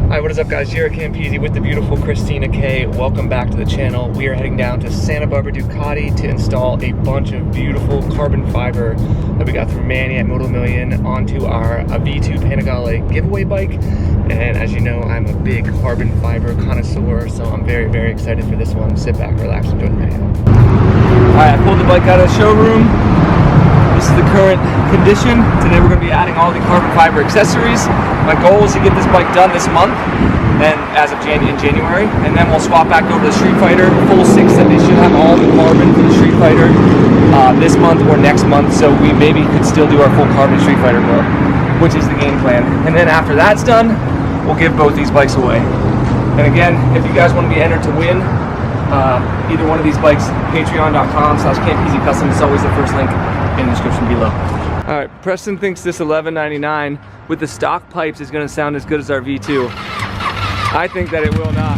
Hi, what is up guys? JaretCampisi with the beautiful Christina K. Welcome back to the channel. We are heading down to Santa Barbara Ducati to install a bunch of beautiful carbon fiber that we got through Manny at Moto Million onto our V2 Panigale giveaway bike. And as you know, I'm a big carbon fiber connoisseur, so I'm very, very excited for this one. Sit back, relax, enjoy the video. Alright, I pulled the bike out of the showroom. This is the current condition. Today we're going to be adding all the carbon fiber accessories. My goal is to get this bike done this month, and as of January, and then we'll swap back over to the Streetfighter full 6 set. They should have all the carbon for the Streetfighter this month or next month, so we maybe could still do our full carbon Streetfighter build, which is the game plan. And then after that's done, we'll give both these bikes away. And again, if you guys want to be entered to win either one of these bikes, patreon.com/Campisi Custom is always the first link in the description below. Alright, Preston thinks this $11.99 with the stock pipes is going to sound as good as our V2. I think that it will not.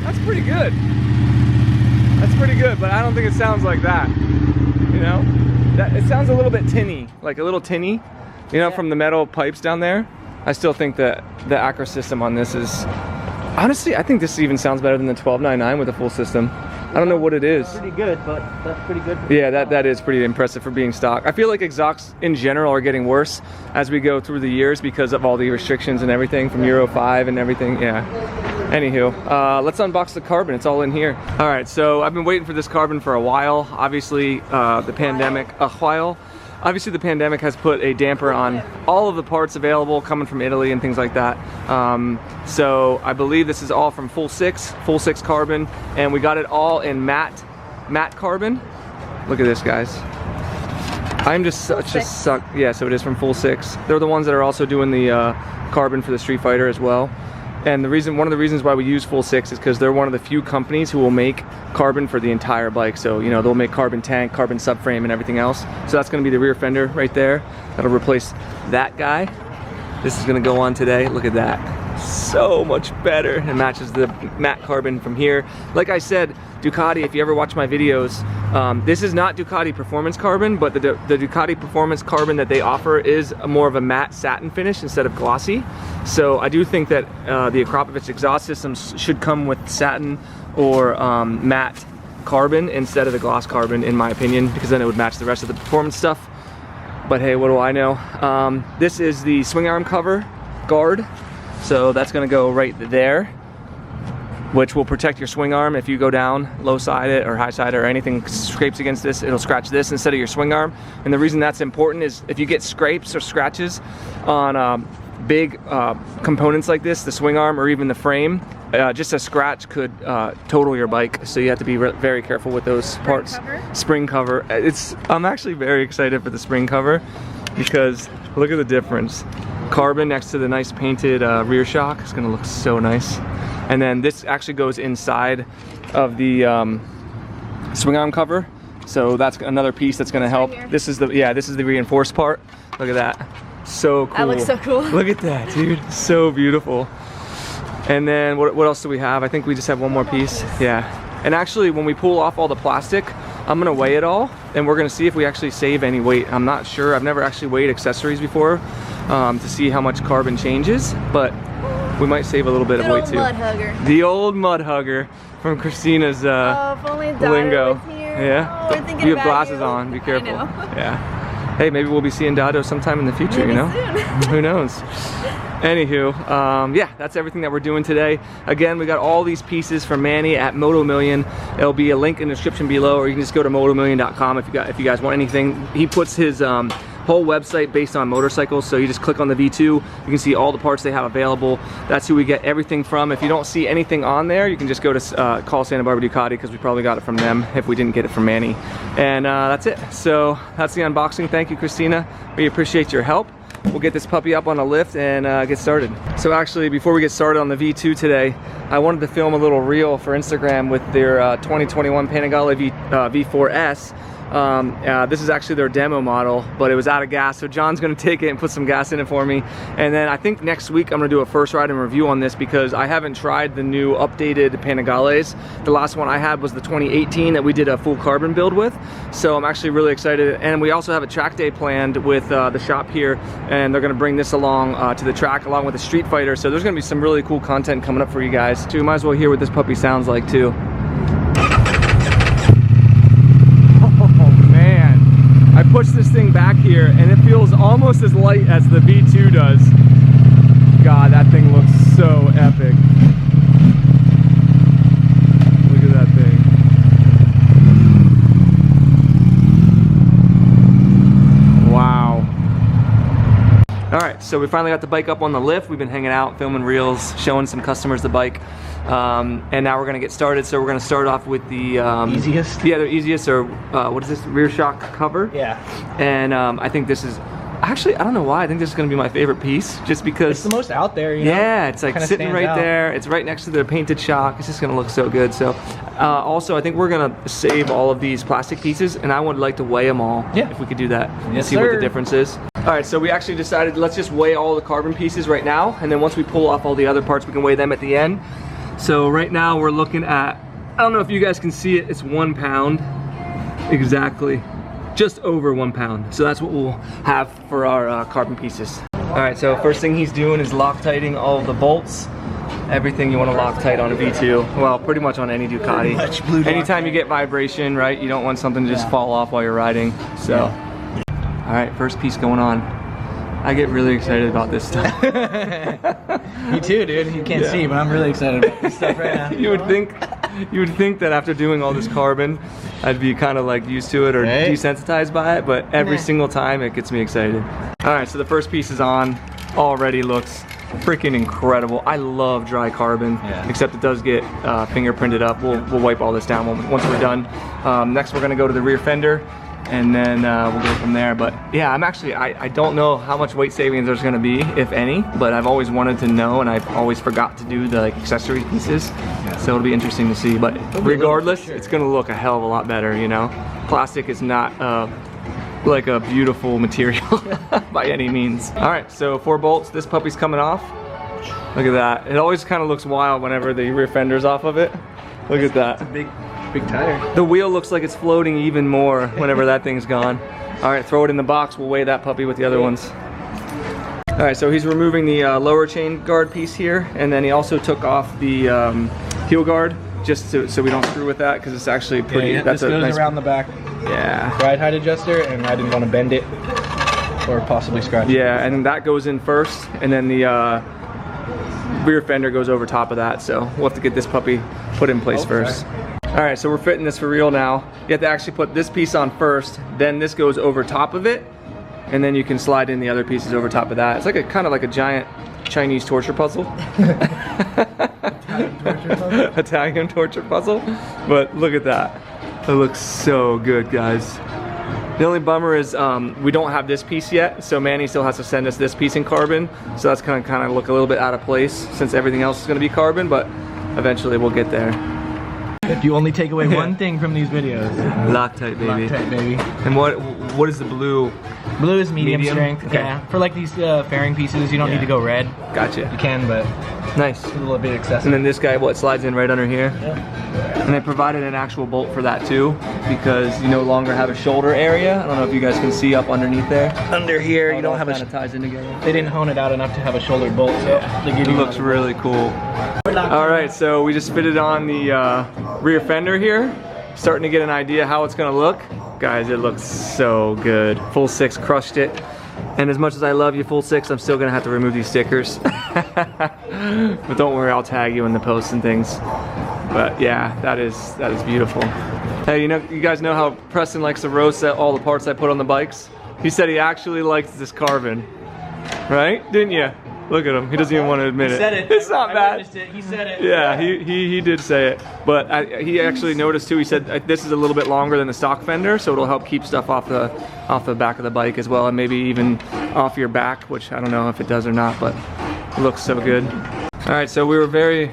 That's pretty good. That's pretty good, but I don't think it sounds like that. You know? It sounds a little bit tinny, like a little tinny, you know, from the metal pipes down there. I still think that the Acro system on this is, honestly, I think this even sounds better than the $12.99 with a full system. I don't know what it is. Pretty good, but that's pretty good. Yeah, that is pretty impressive for being stock. I feel like exhausts in general are getting worse as we go through the years because of all the restrictions and everything from Euro 5 and everything. Yeah. Anywho, let's unbox the carbon. It's all in here. All right, so I've been waiting for this carbon for a while. Obviously, the pandemic, Obviously, the pandemic has put a damper on all of the parts available coming from Italy and things like that. So I believe this is all from full six carbon, and we got it all in matte carbon. Look at this, guys. I'm just such a suck. Yeah, so it is from full six. They're the ones that are also doing the carbon for the Streetfighter as well. And one of the reasons why we use full six is because they're one of the few companies who will make carbon for the entire bike. So, you know, they'll make carbon tank, carbon subframe, and everything else. So that's going to be the rear fender right there. That'll replace that guy. This is going to go on today. Look at that. So much better. It matches the matte carbon from here. Like I said, Ducati, if you ever watch my videos, this is not Ducati Performance Carbon, but the Ducati Performance Carbon that they offer is more of a matte satin finish instead of glossy. So I do think that the Akrapovic exhaust systems should come with satin or matte carbon instead of the gloss carbon, in my opinion, because then it would match the rest of the performance stuff. But hey, what do I know? This is the swing arm cover guard. So that's gonna go right there, which will protect your swing arm. If you go down, low side it or high side it or anything scrapes against this, it'll scratch this instead of your swing arm. And the reason that's important is if you get scrapes or scratches on big components like this, the swing arm or even the frame, just a scratch could total your bike. So you have to be very careful with those parts. Spring cover. I'm actually very excited for the spring cover because look at the difference. Carbon next to the nice painted rear shock. It's gonna look so nice. And then this actually goes inside of the swing arm cover. So that's another piece that's gonna help. This is the reinforced part. Look at that. So cool. That looks so cool. Look at that, dude. So beautiful. And then what else do we have? I think we just have one more piece. Yeah. And actually, when we pull off all the plastic, I'm gonna weigh it all, and we're gonna see if we actually save any weight. I'm not sure. I've never actually weighed accessories before to see how much carbon changes, but we might save a little bit of weight too. Mud hugger. The old mud hugger from Christina's if only lingo. was here. Yeah. Oh, You have glasses on. Be careful. I know. Yeah. Hey, maybe we'll be seeing Dado sometime in the future. Maybe you know. soon. Who knows? Anywho, yeah, that's everything that we're doing today. Again, we got all these pieces from Manny at Moto Million. There'll be a link in the description below, or you can just go to motomillion.com if you guys want anything. He puts his whole website based on motorcycles, so you just click on the V2, you can see all the parts they have available. That's who we get everything from. If you don't see anything on there, you can just go to call Santa Barbara Ducati, because we probably got it from them if we didn't get it from Manny. And that's it. So that's the unboxing. Thank you, Christina. We appreciate your help. We'll get this puppy up on a lift and get started. So actually, before we get started on the V2 today, I wanted to film a little reel for Instagram with their 2021 Panigale V4S. This is actually their demo model, but it was out of gas, so John's gonna take it and put some gas in it for me. And then I think next week I'm gonna do a first ride and review on this because I haven't tried the new updated Panigales. The last one I had was the 2018 that we did a full carbon build with. So I'm actually really excited. And we also have a track day planned with the shop here, and they're gonna bring this along to the track along with the Streetfighter. So there's gonna be some really cool content coming up for you guys too. Might as well hear what this puppy sounds like too. I pushed this thing back here and it feels almost as light as the V2 does. God, that thing looks so epic. Look at that thing. Wow. All right, so we finally got the bike up on the lift. We've been hanging out, filming reels, showing some customers the bike. And now we're gonna get started. So we're gonna start off with the easiest. Yeah, the easiest, or what is this? Rear shock cover. Yeah. And I think this is actually, I don't know why. I think this is gonna be my favorite piece, just because it's the most out there. You know? Yeah, it's like Kinda sitting right out there. It's right next to the painted shock. It's just gonna look so good. So also, I think we're gonna save all of these plastic pieces, and I would like to weigh them all. Yeah. If we could do that and Yes, see what the sir. difference is. All right, so we actually decided let's just weigh all the carbon pieces right now, and then once we pull off all the other parts, we can weigh them at the end. So right now we're looking at, I don't know if you guys can see it, it's 1 pound, exactly, just over 1 pound. So that's what we'll have for our carbon pieces. All right, so first thing he's doing is Loctiting all of the bolts. Everything you want to Loctite on a V2, well, pretty much on any Ducati. Anytime you get vibration, right, you don't want something to just fall off while you're riding. So, all right, first piece going on. I get really excited about this stuff. Me too, dude. You can't see, but I'm really excited about this stuff right now. You would think that after doing all this carbon, I'd be kind of like used to it or desensitized by it, but every single time it gets me excited. All right, so the first piece is on. Already looks freaking incredible. I love dry carbon, except it does get fingerprinted up. We'll wipe all this down once we're done. Next, we're gonna go to the rear fender, and then we'll go from there. But yeah, I don't know how much weight savings there's gonna be, if any, but I've always wanted to know, and I've always forgot to do the accessory pieces. So it'll be interesting to see, but regardless, it's gonna look a hell of a lot better, you know? Plastic is not like a beautiful material by any means. All right, so 4 bolts, this puppy's coming off. Look at that. It always kind of looks wild whenever the rear fender's off of it. Look at that. It's a big tire. The wheel looks like it's floating even more whenever that thing's gone. All right, throw it in the box. We'll weigh that puppy with the other ones. All right, so he's removing the lower chain guard piece here, and then he also took off the heel guard just so we don't screw with that, because it's actually pretty. Yeah, that's this goes nice, around the back. Yeah. Ride height adjuster, and I didn't want to bend it or possibly scratch it. Yeah, and then that goes in first, and then the rear fender goes over top of that. So we'll have to get this puppy put in place first. Sorry. All right, so we're fitting this for real now. You have to actually put this piece on first, then this goes over top of it, and then you can slide in the other pieces over top of that. It's like a kind of like a giant Chinese torture puzzle. Italian torture puzzle. But look at that. It looks so good, guys. The only bummer is we don't have this piece yet, so Manny still has to send us this piece in carbon. So that's gonna kind of look a little bit out of place since everything else is gonna be carbon, but eventually we'll get there. If you only take away one thing from these videos. Loctite, baby. Loctite, baby. And what is the blue? Blue is medium strength. Okay. Yeah. For like these fairing pieces, you don't need to go red. Gotcha. You can, but Nice. it's a little bit excessive. And then this guy, what, slides in right under here? Yeah. And they provided an actual bolt for that too, because you no longer have a shoulder area. I don't know if you guys can see up underneath there. Under here, you don't have kind of ties in together. They didn't hone it out enough to have a shoulder bolt, so they give It you looks really cool. All right, so we just fitted on the rear fender here. Starting to get an idea how it's gonna look. Guys, it looks so good. Full 6 crushed it. And as much as I love you, Full 6, I'm still gonna have to remove these stickers. But don't worry, I'll tag you in the posts and things. But yeah, that is beautiful. Hey, you guys know how Preston likes to roast all the parts I put on the bikes? He said he actually likes this carbon, right? Didn't you? Look at him. He doesn't even want to admit it. He said it. It's not bad. He said it. Yeah, he did say it. But he actually noticed too. He said this is a little bit longer than the stock fender, so it'll help keep stuff off the back of the bike as well, and maybe even off your back, which I don't know if it does or not, but it looks so good. All right, so we were very,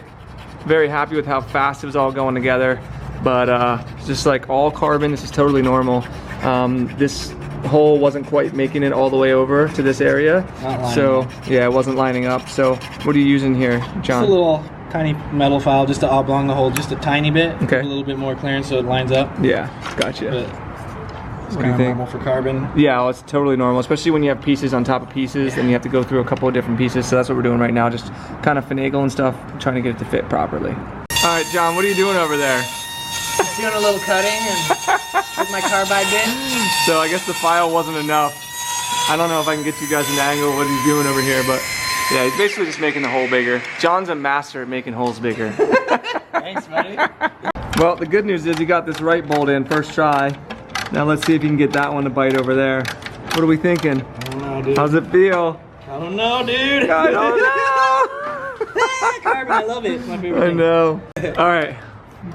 very happy with how fast it was all going together. But just like all carbon, this is totally normal. This hole wasn't quite making it all the way over to this area. So yeah, it wasn't lining up. So what are you using here, John? Just a little tiny metal file just to oblong the hole just a tiny bit. Okay. A little bit more clearance so it lines up. Yeah, gotcha. But it's What do you kind of think? normal for carbon. Yeah, well, it's totally normal, especially when you have pieces on top of pieces and you have to go through a couple of different pieces. So that's what we're doing right now, just kind of finagling stuff, trying to get it to fit properly. All right, John, what are you doing over there? Just doing a little cutting and with my carbide bit. So I guess the file wasn't enough. I don't know if I can get you guys an angle of what he's doing over here, but yeah, he's basically just making the hole bigger. John's a master at making holes bigger. Thanks, buddy. Well, the good news is you got this right bolt in first try. Now let's see if you can get that one to bite over there. What are we thinking? I don't know, dude. How's it feel? I don't know, dude. I don't know. Carbon, I love it. It's my favorite I thing. know. All right,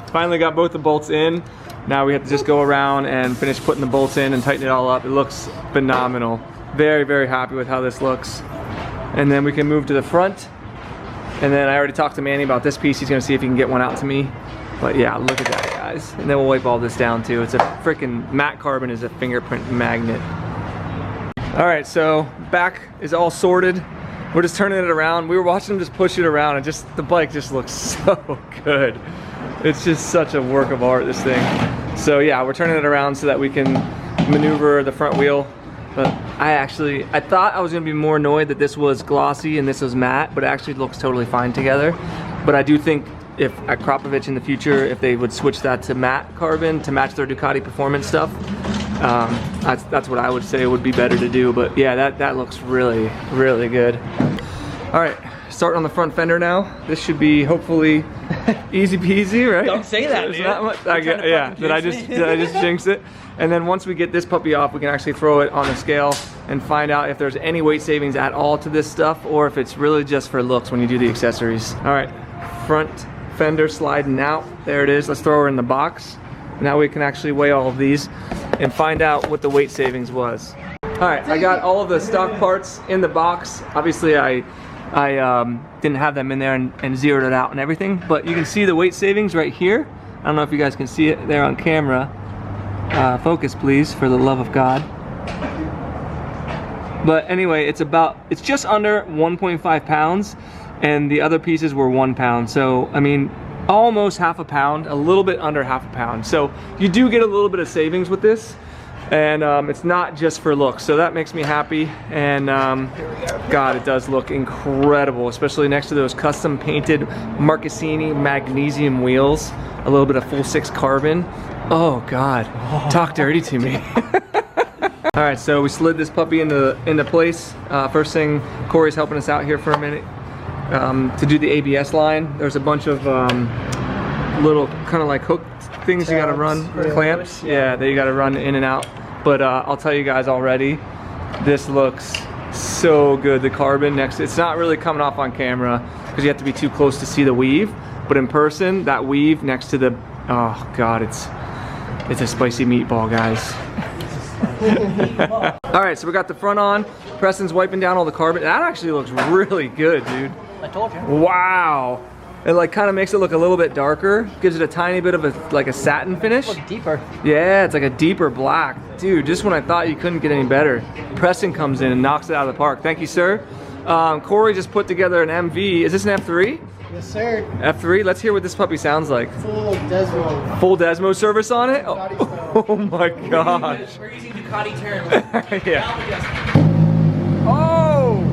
finally got both the bolts in. Now we have to just go around and finish putting the bolts in and tighten it all up. It looks phenomenal. Very, very happy with how this looks. And then we can move to the front. And then I already talked to Manny about this piece. He's gonna see if he can get one out to me. But yeah, look at that, guys. And then we'll wipe all this down too. It's a freaking, matte carbon is a fingerprint magnet. All right, so back is all sorted. We're just turning it around. We were watching him just push it around and just, the bike just looks so good. It's just such a work of art, this thing. So yeah, we're turning it around so that we can maneuver the front wheel. But I thought I was gonna be more annoyed that this was glossy and this was matte, but it actually looks totally fine together. But I do think if at Krapovich in the future, if they would switch that to matte carbon to match their Ducati performance stuff, that's what I would say would be better to do. But yeah, that looks really, really good. All right, starting on the front fender now. This should be hopefully easy peasy, right? Don't say that, dude. Not much, yeah, did I just jinx it? And then once we get this puppy off, we can actually throw it on a scale and find out if there's any weight savings at all to this stuff or if it's really just for looks when you do the accessories. All right, front fender sliding out. There it is. Let's throw her in the box. Now we can actually weigh all of these and find out what the weight savings was. All right, I got all of the stock parts in the box. Obviously, I didn't have them in there and zeroed it out and everything, but you can see the weight savings right here. I don't know if you guys can see it there on camera. Focus, please, for the love of God. But anyway, it's just under 1.5 pounds, and the other pieces were 1 pound. So, I mean, almost half a pound, a little bit under half a pound. So you do get a little bit of savings with this, and it's not just for looks. So that makes me happy, and God, it does look incredible, especially next to those custom painted Marcassini magnesium wheels, a little bit of full 6 carbon. Oh God, talk dirty to me. All right, so we slid this puppy into place. First thing, Corey's helping us out here for a minute to do the ABS line. There's a bunch of little kind of like hook things you gotta run, clamps. Yeah, that you gotta run in and out. But I'll tell you guys already, this looks so good. The carbon next, it's not really coming off on camera because you have to be too close to see the weave. But in person, that weave next to the, oh God, it's a spicy meatball, guys. All right, so we got the front on. Preston's wiping down all the carbon. That actually looks really good, dude. I told you. Wow. It like kind of makes it look a little bit darker. Gives it a tiny bit of a satin finish. Look deeper. Yeah, it's like a deeper black. Dude, just when I thought you couldn't get any better, Preston comes in and knocks it out of the park. Thank you, sir. Corey just put together an MV. Is this an F3? Yes, sir. F3? Let's hear what this puppy sounds like. Full Desmo. Full Desmo service on it? Oh my gosh. We're using Ducati terms. Yeah. Oh!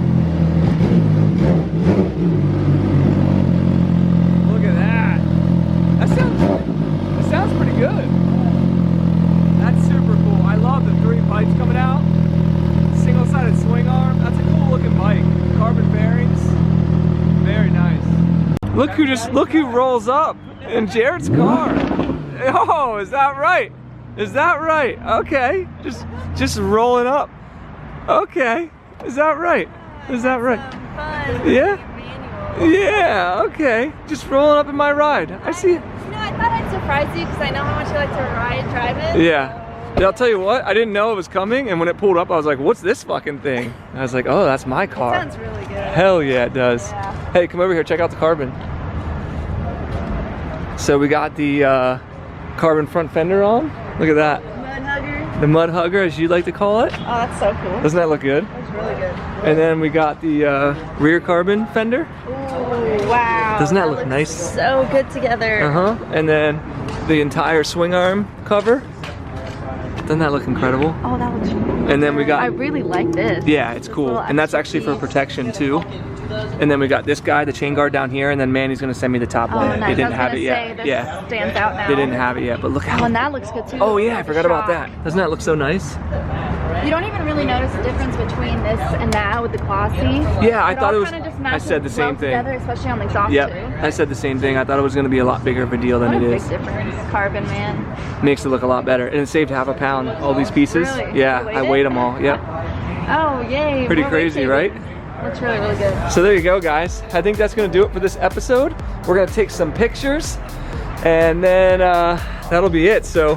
Look at that. That sounds pretty good. That's super cool. I love the 3 pipes coming out. Single-sided swing arm. That's a cool looking bike. Carbon bearings. Very nice. Look who rolls up in Jaret's car. Oh, is that right? Is that right? Okay. Just rolling up. Okay. Is that right? Is that right? Fun. Yeah? Yeah, okay. Just rolling up in my ride. I see it. You know, I thought I'd surprise you because I know how much you like to drive it. Yeah. Yeah, I'll tell you what, I didn't know it was coming, and when it pulled up, I was like, what's this fucking thing? And I was like, oh, that's my car. It sounds really good. Hell yeah, it does. Yeah. Hey, come over here, check out the carbon. So we got the carbon front fender on. Look at that. Mud hugger. The mud hugger, as you like to call it. Oh, that's so cool. Doesn't that look good? That's really good. And then we got the rear carbon fender. Ooh, wow. Doesn't that look looks nice? So good together. And then the entire swing arm cover. Doesn't that look incredible? Oh, that looks cool. And then we got... I really like this. Yeah, it's cool. And that's actually for protection too. And then we got this guy, the chain guard down here, and then Manny's gonna send me the top one. Nice. They didn't have it Say, yet. this Yeah. stands out now. They didn't have it yet, but look how... Oh, and that looks good too. Oh yeah, I The forgot about shot. that. Doesn't that look so nice? You don't even really notice the difference between this and that with the glossy. Yeah, I thought it was... Kinda just I matches said the same well thing. Together, especially on the exhaust Yep, too. I said the same thing. I thought it was gonna be a lot bigger of a deal than What it a is. big difference. Carbon, man. Makes it look a lot better. And it saved half a pound, all these pieces. Really? Yeah, You I weighed them all. Yep. Oh, yay. Pretty more crazy, weight right? saving. Looks really, really good. So there you go, guys. I think that's gonna do it for this episode. We're gonna take some pictures and then that'll be it. So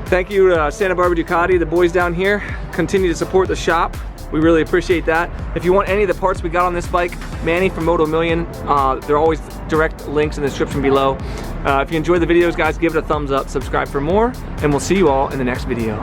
thank you to Santa Barbara Ducati, the boys down here. Continue to support the shop. We really appreciate that. If you want any of the parts we got on this bike, Manny from Moto Million, there are always direct links in the description below. If you enjoy the videos, guys, give it a thumbs up, subscribe for more, and we'll see you all in the next video.